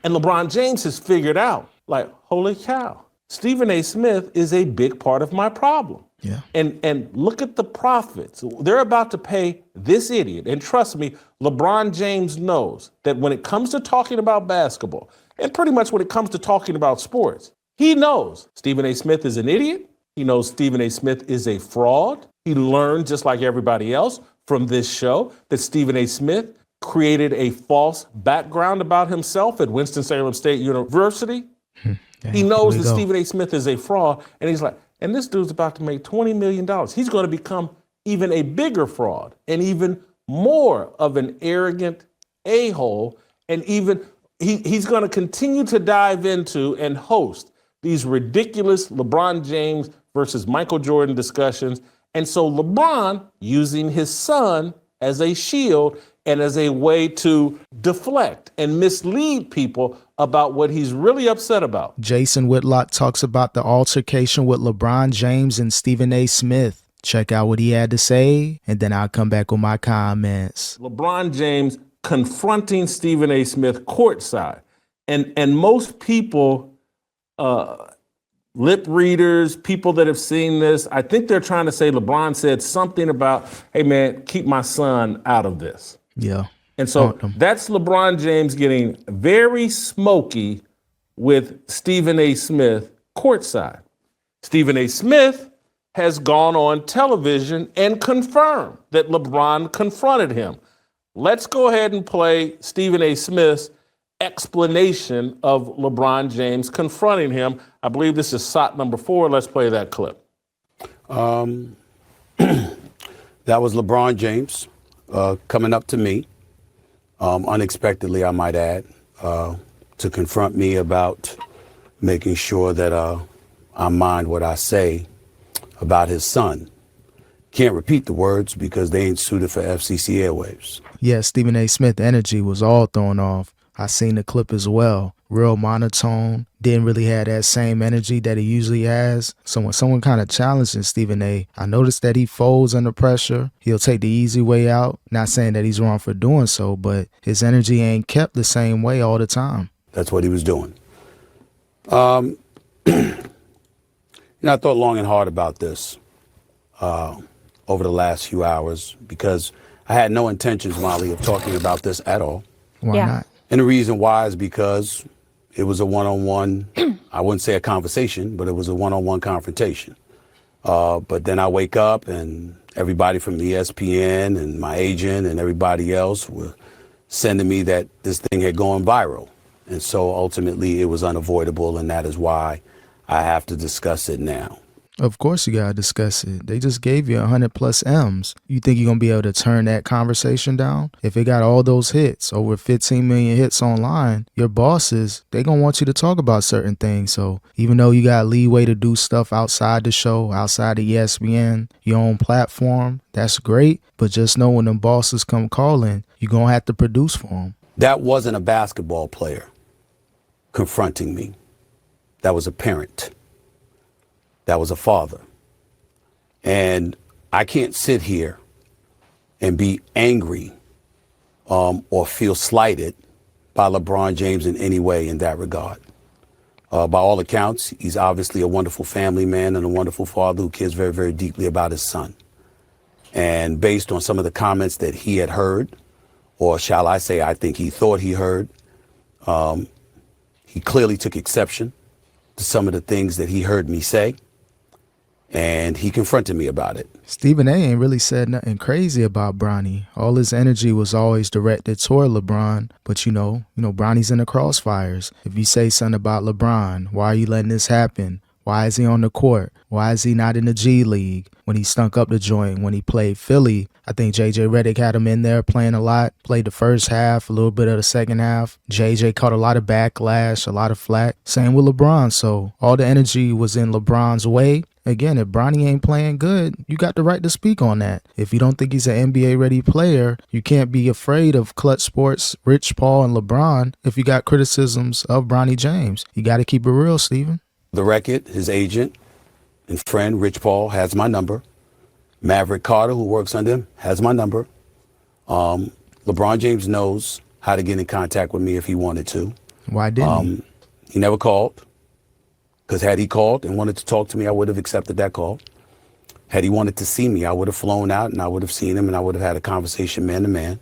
And LeBron James has figured out, like, holy cow, Stephen A. Smith is a big part of my problem. Yeah. And look at the profits. They're about to pay this idiot. And trust me, LeBron James knows that when it comes to talking about basketball, and pretty much when it comes to talking about sports, he knows Stephen A. Smith is an idiot. He knows Stephen A. Smith is a fraud. He learned, just like everybody else from this show, that Stephen A. Smith created a false background about himself at Winston-Salem State University. He knows that Stephen A. Smith is a fraud, and he's like, and this dude's about to make $20 million. He's going to become even a bigger fraud and even more of an arrogant a-hole. And even he's going to continue to dive into and host these ridiculous LeBron James versus Michael Jordan discussions. And so LeBron, using his son as a shield and as a way to deflect and mislead people about what he's really upset about. Jason Whitlock talks about the altercation with LeBron James and Stephen A. Smith. Check out what he had to say, and then I'll come back with my comments. LeBron James confronting Stephen A. Smith courtside. And most people, lip readers, people that have seen this, I think they're trying to say LeBron said something about, hey, man, keep my son out of this. Yeah. And so that's LeBron James getting very smoky with Stephen A. Smith courtside. Stephen A. Smith has gone on television and confirmed that LeBron confronted him. Let's go ahead and play Stephen A. Smith's explanation of LeBron James confronting him. I believe this is SOT number 4. Let's play that clip. That was LeBron James coming up to me, unexpectedly, I might add, to confront me about making sure that I mind what I say about his son. Can't repeat the words because they ain't suited for FCC airwaves. Yeah, Stephen A. Smith energy was all thrown off. I seen the clip as well. Real monotone. Didn't really have that same energy that he usually has. So when someone kind of challenges Stephen A., I noticed that he folds under pressure. He'll take the easy way out. Not saying that he's wrong for doing so, but his energy ain't kept the same way all the time. That's what he was doing. I thought long and hard about this over the last few hours because I had no intentions, Molly, of talking about this at all. Why not? And the reason why is because it was a one-on-one, I wouldn't say a conversation, but it was a one-on-one confrontation. But then I wake up and everybody from ESPN and my agent and everybody else were sending me that this thing had gone viral. And so ultimately it was unavoidable, and that is why I have to discuss it now. Of course you gotta discuss it. They just gave you 100+ M's. You think you're gonna be able to turn that conversation down? If it got all those hits, over 15 million hits online, your bosses, they gonna want you to talk about certain things. So even though you got leeway to do stuff outside the show, outside of ESPN, your own platform, that's great. But just know when them bosses come calling, you're gonna have to produce for them. That wasn't a basketball player confronting me. That was a parent. That was a father. And I can't sit here and be angry or feel slighted by LeBron James in any way in that regard. By all accounts, he's obviously a wonderful family man and a wonderful father who cares very, very deeply about his son. And based on some of the comments that he had heard, or shall I say, I think he thought he heard, he clearly took exception to some of the things that he heard me say. And he confronted me about it. Stephen A. ain't really said nothing crazy about Bronny. All his energy was always directed toward LeBron. But you know, Bronny's in the crossfires. If you say something about LeBron, why are you letting this happen? Why is he on the court? Why is he not in the G League? When he stunk up the joint, when he played Philly, I think JJ Redick had him in there playing a lot, played the first half, a little bit of the second half. JJ caught a lot of backlash, a lot of flack. Same with LeBron. So all the energy was in LeBron's way. Again, if Bronny ain't playing good, you got the right to speak on that. If you don't think he's an NBA-ready player, you can't be afraid of Clutch Sports, Rich Paul, and LeBron if you got criticisms of Bronny James. You got to keep it real, Stephen. The record, his agent and friend, Rich Paul, has my number. Maverick Carter, who works under him, has my number. LeBron James knows how to get in contact with me if he wanted to. Why didn't he? He never called, because had he called and wanted to talk to me, I would have accepted that call. Had he wanted to see me, I would have flown out and I would have seen him and I would have had a conversation man to man.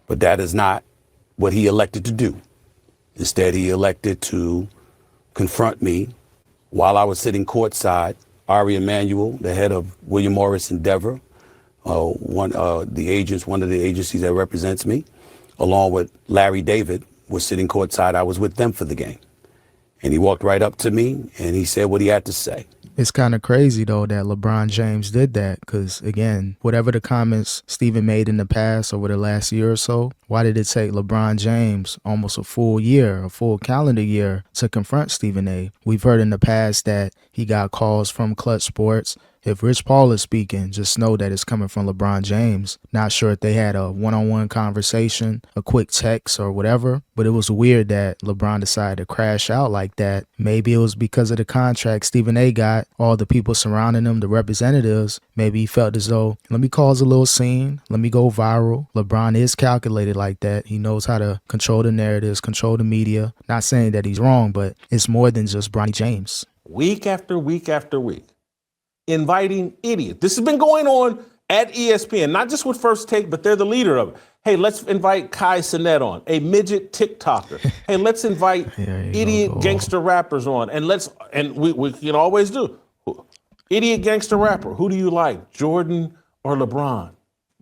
But that is not what he elected to do. Instead, he elected to confront me while I was sitting courtside. Ari Emanuel, the head of William Morris Endeavor, one of the agencies that represents me, along with Larry David, was sitting courtside. I was with them for the game. And he walked right up to me and he said what he had to say. It's kind of crazy, though, that LeBron James did that because, again, whatever the comments Stephen made in the past over the last year or so, why did it take LeBron James almost a full calendar year to confront Stephen A? We've heard in the past that he got calls from Clutch Sports. If Rich Paul is speaking, just know that it's coming from LeBron James. Not sure if they had a one-on-one conversation, a quick text or whatever, but it was weird that LeBron decided to crash out like that. Maybe it was because of the contract Stephen A got, all the people surrounding him, the representatives. Maybe he felt as though, let me cause a little scene, let me go viral. LeBron is calculated like that. He knows how to control the narratives, control the media. Not saying that he's wrong, but it's more than just Bronny James. Week after week after week, inviting idiots. This has been going on at ESPN, not just with First Take, but they're the leader of it. Hey, let's invite Kai Cenat on, a midget TikToker. Hey, let's invite idiot gangster rappers on, and we can always do. Idiot gangster rapper, who do you like, Jordan or LeBron?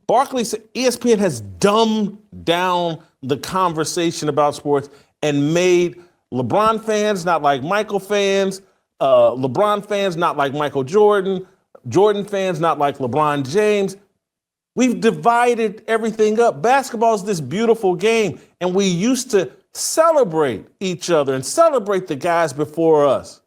Barkley said ESPN has dumbed down the conversation about sports and made LeBron fans not like Michael fans, LeBron fans not like Michael Jordan, Jordan fans not like LeBron James. We've divided everything up. Basketball is this beautiful game, and we used to celebrate each other and celebrate the guys before us.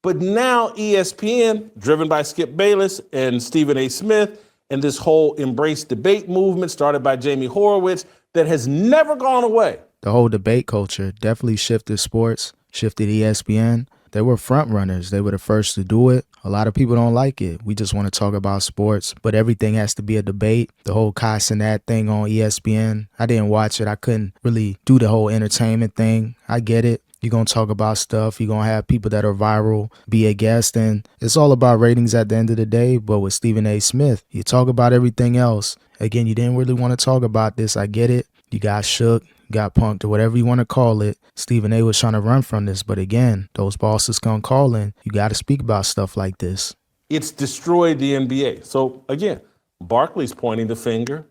But now ESPN, driven by Skip Bayless and Stephen A. Smith, and this whole embrace debate movement started by Jamie Horowitz that has never gone away. The whole debate culture definitely shifted sports, shifted ESPN. They were front runners. They were the first to do it. A lot of people don't like it. We just want to talk about sports, but everything has to be a debate. The whole Kai Cenat thing on ESPN, I didn't watch it. I couldn't really do the whole entertainment thing. I get it. You're going to talk about stuff. You're going to have people that are viral be a guest, and it's all about ratings at the end of the day. But with Stephen A. Smith, you talk about everything else. Again, you didn't really want to talk about this. I get it. You got shook, got punked, or whatever you want to call it. Stephen A. was trying to run from this. But again, those bosses come calling. You got to speak about stuff like this. It's destroyed the NBA. So again, Barkley's pointing the finger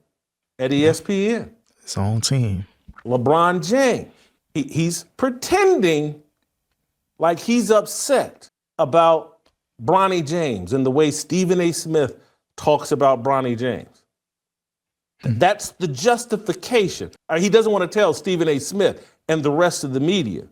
at ESPN. His own team. LeBron James. He's pretending like he's upset about Bronny James and the way Stephen A. Smith talks about Bronny James. That's the justification. He doesn't want to tell Stephen A. Smith and the rest of the media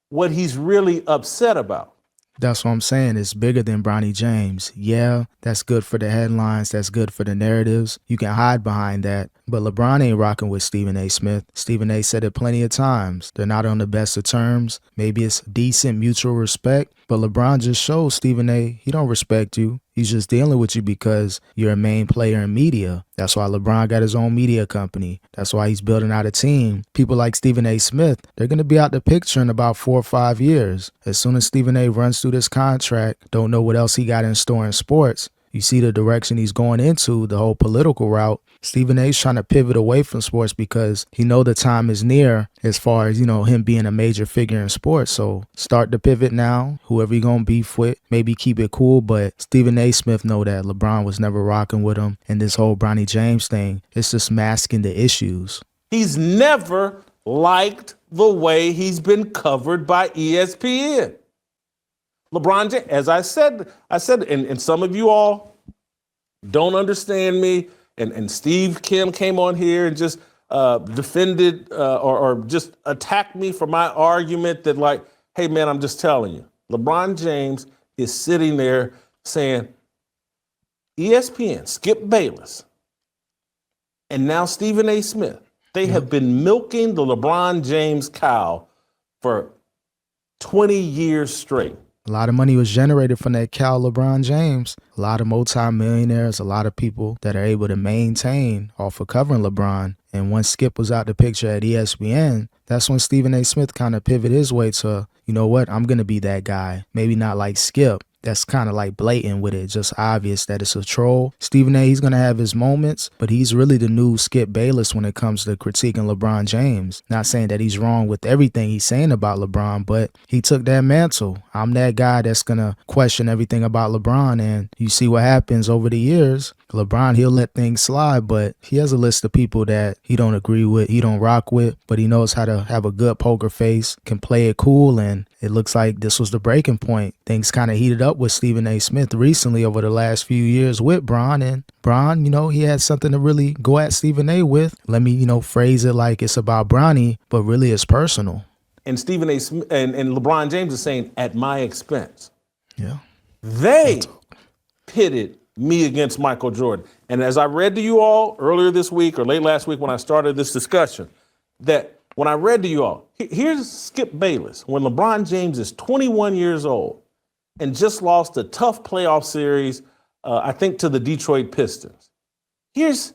what he's really upset about. That's what I'm saying. It's bigger than Bronny James. Yeah, that's good for the headlines. That's good for the narratives. You can hide behind that. But LeBron ain't rocking with Stephen A. Smith. Stephen A. said it plenty of times. They're not on the best of terms. Maybe it's decent mutual respect. But LeBron just shows Stephen A. he don't respect you. He's just dealing with you because you're a main player in media. That's why LeBron got his own media company. That's why he's building out a team. People like Stephen A. Smith, they're going to be out the picture in about 4 or 5 years. As soon as Stephen A. runs through this contract, don't know what else he got in store in sports. You see the direction he's going into, the whole political route. Stephen A's trying to pivot away from sports because he know the time is near as far as, him being a major figure in sports. So start the pivot now. Whoever you're going to beef with, maybe keep it cool. But Stephen A. Smith know that LeBron was never rocking with him. And this whole Bronny James thing, it's just masking the issues. He's never liked the way he's been covered by ESPN. LeBron James, as I said, and some of you all don't understand me, and Steve Kim came on here and just defended or just attacked me for my argument that, like, hey, man, I'm just telling you, LeBron James is sitting there saying, ESPN, Skip Bayless, and now Stephen A. Smith, they have been milking the LeBron James cow for 20 years straight. A lot of money was generated from that cow LeBron James. A lot of multimillionaires, a lot of people that are able to maintain off of covering LeBron. And once Skip was out the picture at ESPN, that's when Stephen A. Smith kind of pivoted his way to, you know what, I'm going to be that guy. Maybe not like Skip. That's kind of like blatant with it, just obvious that it's a troll. Stephen A., he's going to have his moments, but he's really the new Skip Bayless when it comes to critiquing LeBron James. Not saying that he's wrong with everything he's saying about LeBron, but he took that mantle. I'm that guy that's going to question everything about LeBron, and you see what happens over the years. LeBron, he'll let things slide, but he has a list of people that he don't agree with, he don't rock with, but he knows how to have a good poker face, can play it cool, and it looks like this was the breaking point. Things kind of heated up with Stephen A. Smith recently over the last few years with Bron, and Bron, you know, he had something to really go at Stephen A. with. Let me, you know, phrase it like it's about Bronny, but really it's personal. And Stephen A. Smith and LeBron James is saying, at my expense. Yeah. They pitted me against Michael Jordan. And as I read to you all earlier this week or late last week when I started this discussion, that when I read to you all, here's Skip Bayless, when LeBron James is 21 years old and just lost a tough playoff series, I think to the Detroit Pistons. Here's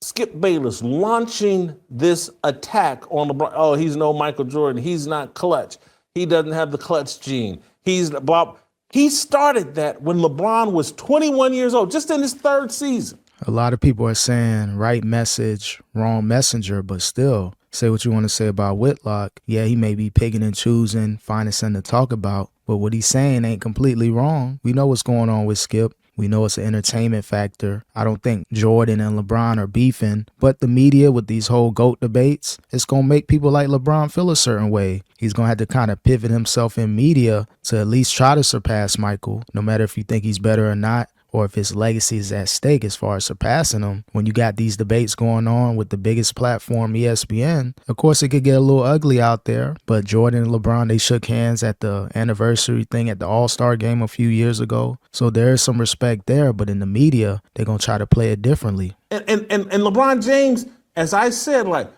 Skip Bayless launching this attack on LeBron. Oh, he's no Michael Jordan. He's not clutch. He doesn't have the clutch gene. He's blah. He started that when LeBron was 21 years old, just in his third season. A lot of people are saying right message, wrong messenger, but still, say what you want to say about Whitlock. Yeah, he may be picking and choosing, finding something to talk about, but what he's saying ain't completely wrong. We know what's going on with Skip. We know it's an entertainment factor. I don't think Jordan and LeBron are beefing, but the media with these whole GOAT debates, it's going to make people like LeBron feel a certain way. He's going to have to kind of pivot himself in media to at least try to surpass Michael, no matter if you think he's better or not, or if his legacy is at stake as far as surpassing him. When you got these debates going on with the biggest platform, ESPN, of course it could get a little ugly out there, but Jordan and LeBron, they shook hands at the anniversary thing at the All-Star game a few years ago. So there is some respect there, but in the media, they're going to try to play it differently. And LeBron James, as I said, like,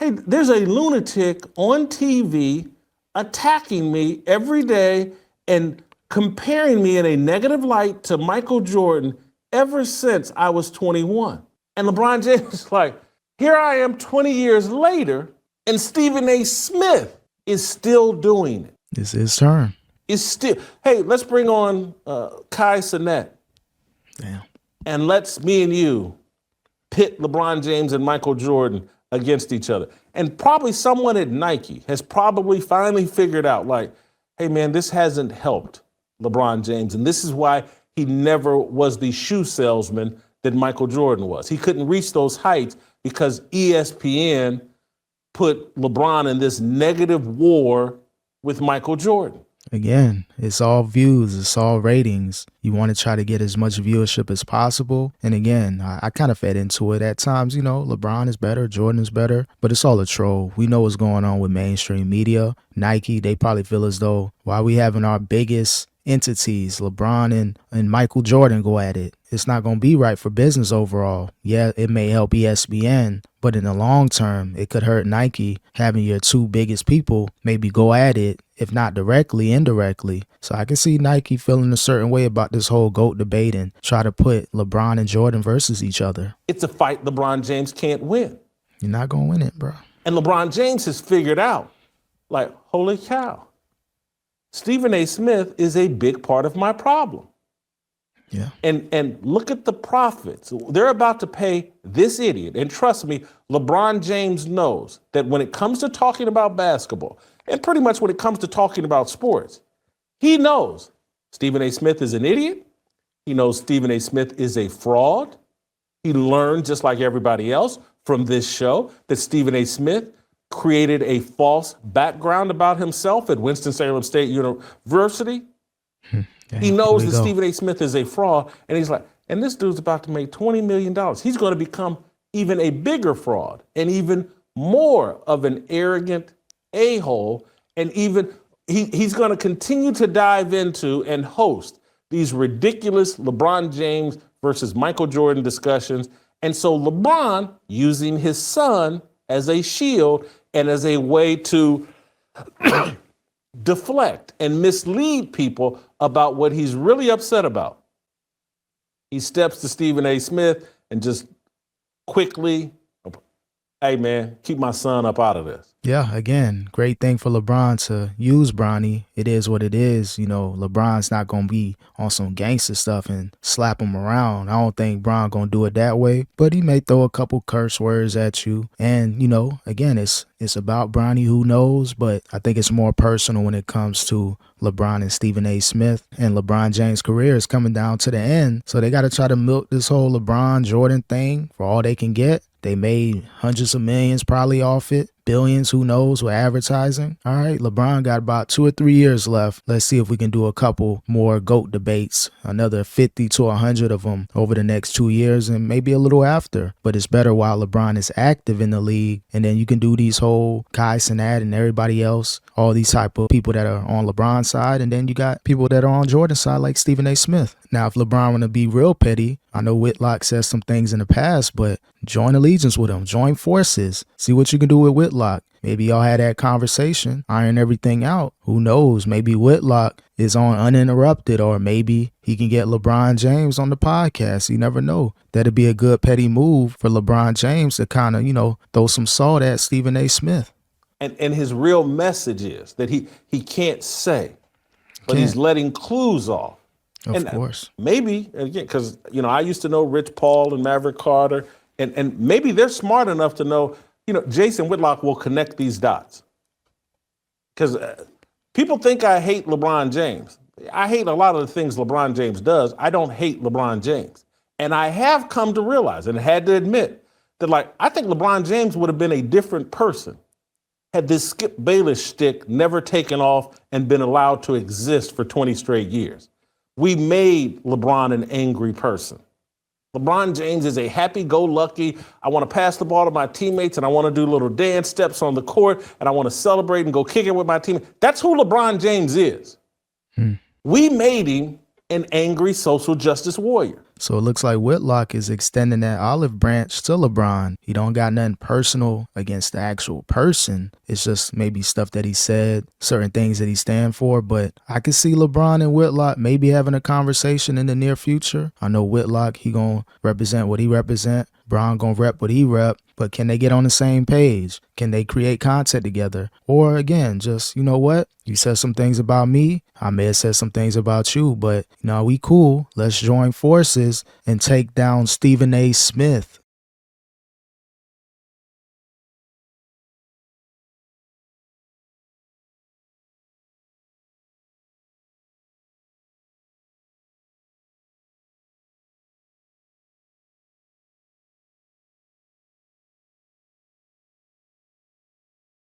hey, there's a lunatic on TV attacking me every day and comparing me in a negative light to Michael Jordan ever since I was 21. And LeBron James is like, here I am 20 years later, and Stephen A. Smith is still doing it. It's his turn. It's still, hey, let's bring on Kai Cenat. Damn. And let's, me and you, pit LeBron James and Michael Jordan against each other. And probably someone at Nike has probably finally figured out, like, hey, man, this hasn't helped LeBron James. And this is why he never was the shoe salesman that Michael Jordan was. He couldn't reach those heights because ESPN put LeBron in this negative war with Michael Jordan. Again, it's all views, it's all ratings. You want to try to get as much viewership as possible. And again, I kind of fed into it at times. You know, LeBron is better, Jordan is better, but it's all a troll. We know what's going on with mainstream media. Nike, they probably feel as though why we having our biggest entities, LeBron and Michael Jordan, go at it. It's not going to be right for business overall. Yeah, it may help ESPN, but in the long term, it could hurt Nike having your two biggest people maybe go at it, if not directly, indirectly. So I can see Nike feeling a certain way about this whole GOAT debate and try to put LeBron and Jordan versus each other. It's a fight LeBron James can't win. You're not going to win it, bro. And LeBron James has figured out, like, holy cow, Stephen A. Smith is a big part of my problem. Yeah. And look at the profits. They're about to pay this idiot. And trust me, LeBron James knows that when it comes to talking about basketball, and pretty much when it comes to talking about sports, he knows Stephen A. Smith is an idiot. He knows Stephen A. Smith is a fraud. He learned, just like everybody else, from this show that Stephen A. Smith created a false background about himself at Winston-Salem State University. He knows that Stephen A. Smith is a fraud, and he's like, and this dude's about to make $20 million. He's going to become even a bigger fraud and even more of an arrogant a-hole, and even he's going to continue to dive into and host these ridiculous LeBron James versus Michael Jordan discussions. And so LeBron, using his son as a shield and as a way to deflect and mislead people about what he's really upset about, he steps to Stephen A. Smith and just quickly, hey, man, keep my son up out of this. Yeah, again, great thing for LeBron to use Bronny. It is what it is. You know, LeBron's not going to be on some gangster stuff and slap him around. I don't think Bron going to do it that way, but he may throw a couple curse words at you. And, you know, again, it's about Bronny, who knows, but I think it's more personal when it comes to LeBron and Stephen A. Smith. And LeBron James' career is coming down to the end. So they got to try to milk this whole LeBron Jordan thing for all they can get. They made hundreds of millions probably off it. Billions, who knows, with advertising. All right, LeBron got about 2 or 3 years left. Let's see if we can do a couple more GOAT debates, another 50 to 100 of them over the next 2 years and maybe a little after. But it's better while LeBron is active in the league. And then you can do these whole Kai Cenat and everybody else, all these type of people that are on LeBron's side. And then you got people that are on Jordan's side like Stephen A. Smith. Now, if LeBron want to be real petty, I know Whitlock said some things in the past, but join allegiance with him. Join forces. See what you can do with Whitlock. Maybe y'all had that conversation, iron everything out. Who knows? Maybe Whitlock is on uninterrupted, or maybe he can get LeBron James on the podcast. You never know. That'd be a good petty move for LeBron James to kind of, you know, throw some salt at Stephen A. Smith. And his real message is that he can't say, but he's letting clues off. Of course. Maybe, again, because, you know, I used to know Rich Paul and Maverick Carter, and maybe they're smart enough to know, you know, Jason Whitlock will connect these dots. Because people think I hate LeBron James. I hate a lot of the things LeBron James does. I don't hate LeBron James. And I have come to realize and had to admit that, like, I think LeBron James would have been a different person had this Skip Bayless shtick never taken off and been allowed to exist for 20 straight years. We made LeBron an angry person. LeBron James is a happy-go-lucky, I want to pass the ball to my teammates and I want to do little dance steps on the court and I want to celebrate and go kick it with my team. That's who LeBron James is. We made him an angry social justice warrior. So it looks like Whitlock is extending that olive branch to LeBron. He don't got nothing personal against the actual person. It's just maybe stuff that he said, certain things that he stand for. But I can see LeBron and Whitlock maybe having a conversation in the near future. I know Whitlock, he gonna represent what he represent. Bron gonna rep what he rep. But can they get on the same page? Can they create content together? Or again, just, you know what? You said some things about me. I may have said some things about you, but you know, we cool. Let's join forces and take down Stephen A. Smith.